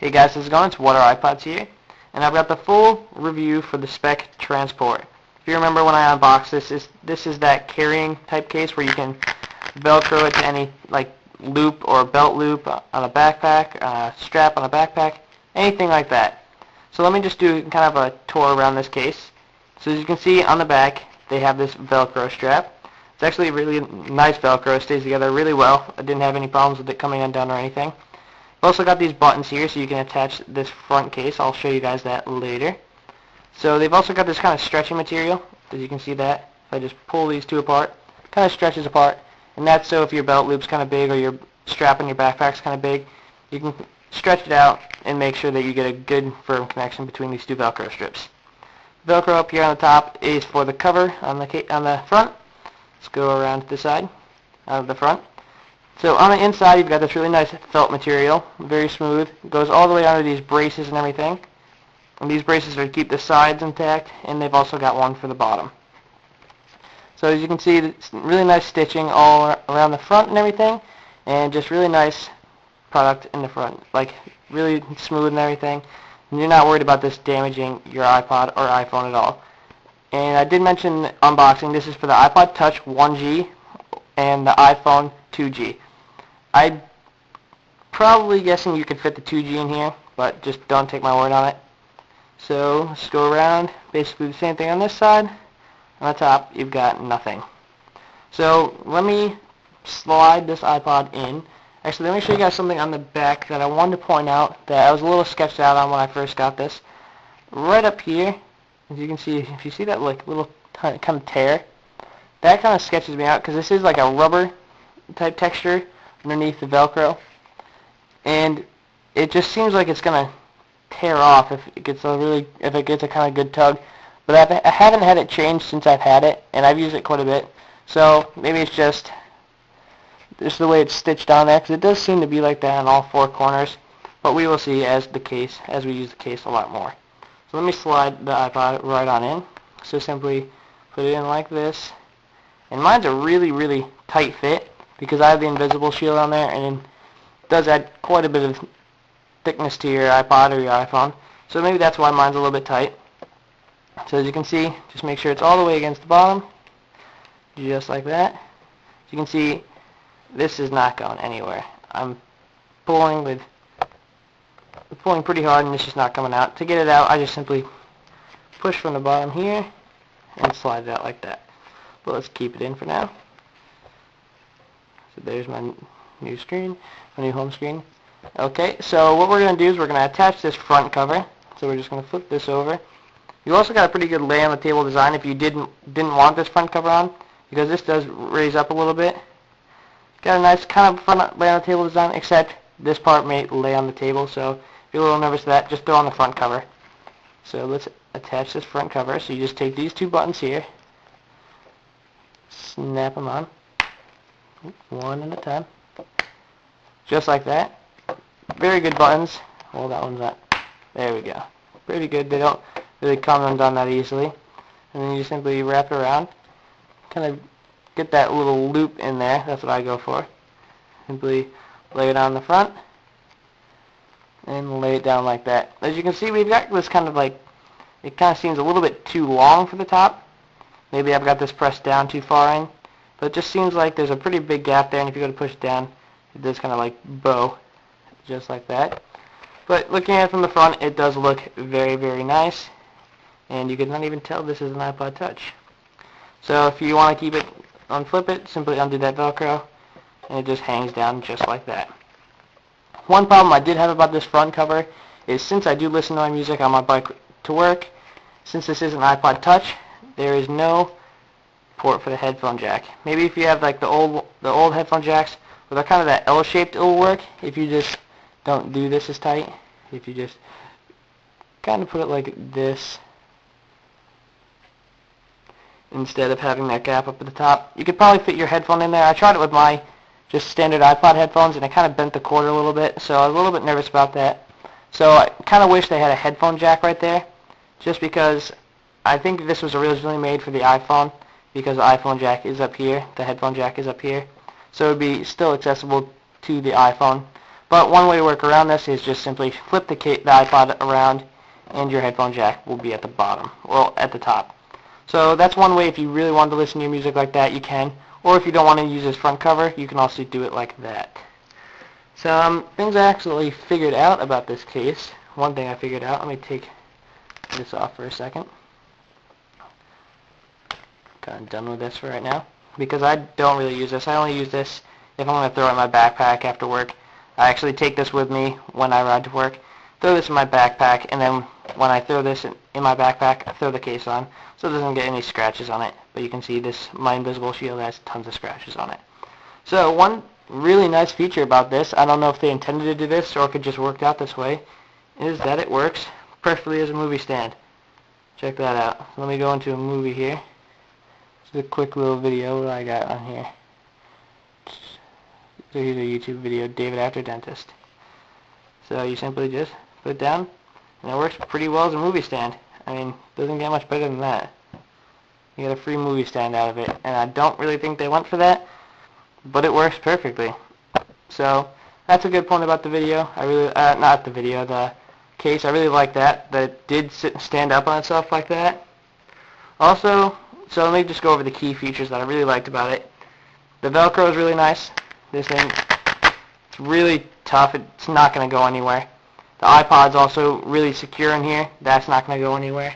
Hey guys, how's it going? It's WhatRiPods here, and I've got the full review for the Speck TransPort. If you remember when I unboxed this is that carrying type case where you can Velcro it to any like loop or belt loop on a backpack, strap on a backpack, anything like that. So let me just do kind of a tour around this case. So as you can see on the back, they have this Velcro strap. It's actually really nice Velcro. It stays together really well. I didn't have any problems with it coming undone or anything. I've also got these buttons here so you can attach this front case. I'll show you guys that later. So they've also got this kind of stretching material, as you can see that. If I just pull these two apart, it kind of stretches apart. And that's so if your belt loop's kind of big or your strap on your backpack's kind of big, you can stretch it out and make sure that you get a good firm connection between these two Velcro strips. Velcro up here on the top is for the cover on the front. Let's go around to the side of the front. So on the inside, you've got this really nice felt material, very smooth. It goes all the way under these braces and everything. And these braces are to keep the sides intact, and they've also got one for the bottom. So as you can see, it's really nice stitching all around the front and everything, and just really nice product in the front, like really smooth and everything. And you're not worried about this damaging your iPod or iPhone at all. And I did mention unboxing. This is for the iPod Touch 1G and the iPhone 2G. I'm probably guessing you could fit the 2G in here, but just don't take my word on it. So let's go around. Basically the same thing on this side. On the top, you've got nothing. So let me slide this iPod in. Actually, let me show you guys something on the back that I wanted to point out that I was a little sketched out on when I first got this. Right up here, as you can see, if you see that like little kind of tear, that kind of sketches me out because this is like a rubber type texture underneath the Velcro, and it just seems like it's gonna tear off if it gets a kind of good tug. But I haven't had it changed since I've had it, and I've used it quite a bit. So maybe it's just the way it's stitched on there, because it does seem to be like that on all four corners. But we will see as we use the case a lot more. So let me slide the iPod right on in. So simply put it in like this. And mine's a really, really tight fit because I have the invisible shield on there, and it does add quite a bit of thickness to your iPod or your iPhone. So maybe that's why mine's a little bit tight. So as you can see, just make sure it's all the way against the bottom, just like that. As you can see, this is not going anywhere. I'm pulling pretty hard, and it's just not coming out. To get it out, I just simply push from the bottom here and slide it out like that. But let's keep it in for now. So there's my new screen, my new home screen. Okay, so what we're going to do is we're going to attach this front cover. So we're just going to flip this over. You also got a pretty good lay on the table design if you didn't want this front cover on, because this does raise up a little bit. Got a nice kind of front lay on the table design, except this part may lay on the table, so if you're a little nervous of that, just throw on the front cover. So let's attach this front cover. So you just take these two buttons here, snap them on, one at a time, just like that. Very good buttons. Well, that one's not. There we go. Pretty good. They don't really come undone that easily. And then you simply wrap it around, kind of get that little loop in there. That's what I go for. Simply lay it on the front and lay it down like that. As you can see, we've got this kind of like, it kind of seems a little bit too long for the top. Maybe I've got this pressed down too far in, but it just seems like there's a pretty big gap there, and if you go to push it down, it does kind of like bow, just like that. But looking at it from the front, it does look very, very nice, and you could not even tell this is an iPod Touch. So if you want to keep it, unflip it, simply undo that Velcro, and it just hangs down just like that. One problem I did have about this front cover is since I do listen to my music on my bike to work, since this is an iPod Touch, there is no port for the headphone jack. Maybe if you have like the old headphone jacks, where they're kind of that L-shaped, it will work. If you just don't do this as tight, if you just kind of put it like this instead of having that gap up at the top, you could probably fit your headphone in there. I tried it with my just standard iPod headphones, and it kind of bent the cord a little bit, so I was a little bit nervous about that. So I kind of wish they had a headphone jack right there, just because I think this was originally made for the iPhone, because the iPhone jack is up here, the headphone jack is up here, so it would be still accessible to the iPhone, But one way to work around this is just simply flip the iPod around and your headphone jack will be at the bottom, well, at the top. So that's one way. If you really want to listen to your music like that, you can. Or if you don't want to use this front cover, you can also do it like that. Some things I actually figured out about this case. One thing I figured out, let me take this off for a second. Kind of done with this for right now. Because I don't really use this. I only use this if I'm going to throw it in my backpack after work. I actually take this with me when I ride to work. Throw this in my backpack, and then when I throw this in my backpack, I throw the case on so it doesn't get any scratches on it. But you can see this, my invisible shield has tons of scratches on it. So one really nice feature about this, I don't know if they intended to do this or if it just worked out this way, is that it works perfectly as a movie stand. Check that out. Let me go into a movie here. This is a quick little video that I got on here. So here's a YouTube video, David After Dentist. So you simply just put it down, and it works pretty well as a movie stand. I mean, doesn't get much better than that. You get a free movie stand out of it, and I don't really think they went for that, but it works perfectly. So that's a good point about the video. I really, not the video, the case. I really like that it did sit and stand up on itself like that. Also, so let me just go over the key features that I really liked about it. The Velcro is really nice. This thing, it's really tough. It's not going to go anywhere. The iPod's also really secure in here. That's not going to go anywhere.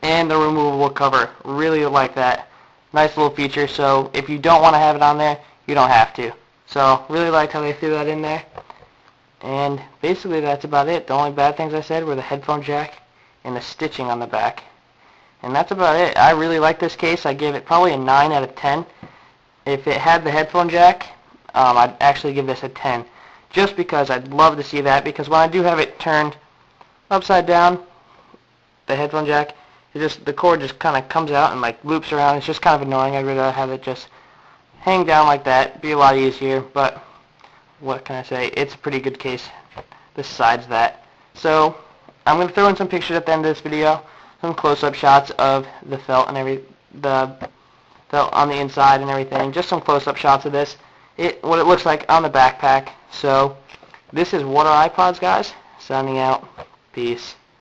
And the removable cover, really like that. Nice little feature. So if you don't want to have it on there, you don't have to. So really liked how they threw that in there. And basically that's about it. The only bad things I said were the headphone jack and the stitching on the back. And that's about it. I really like this case. I gave it probably a 9 out of 10. If it had the headphone jack, I'd actually give this a 10. Just because I'd love to see that. Because when I do have it turned upside down, the headphone jack, the cord just kind of comes out and like loops around. It's just kind of annoying. I'd rather have it just hang down like that. Be a lot easier. But what can I say? It's a pretty good case besides that. So I'm going to throw in some pictures at the end of this video. Some close-up shots of the felt and the felt on the inside and everything. Just some close-up shots of this. What it looks like on the backpack. So this is WhatRiPods, guys. Signing out. Peace.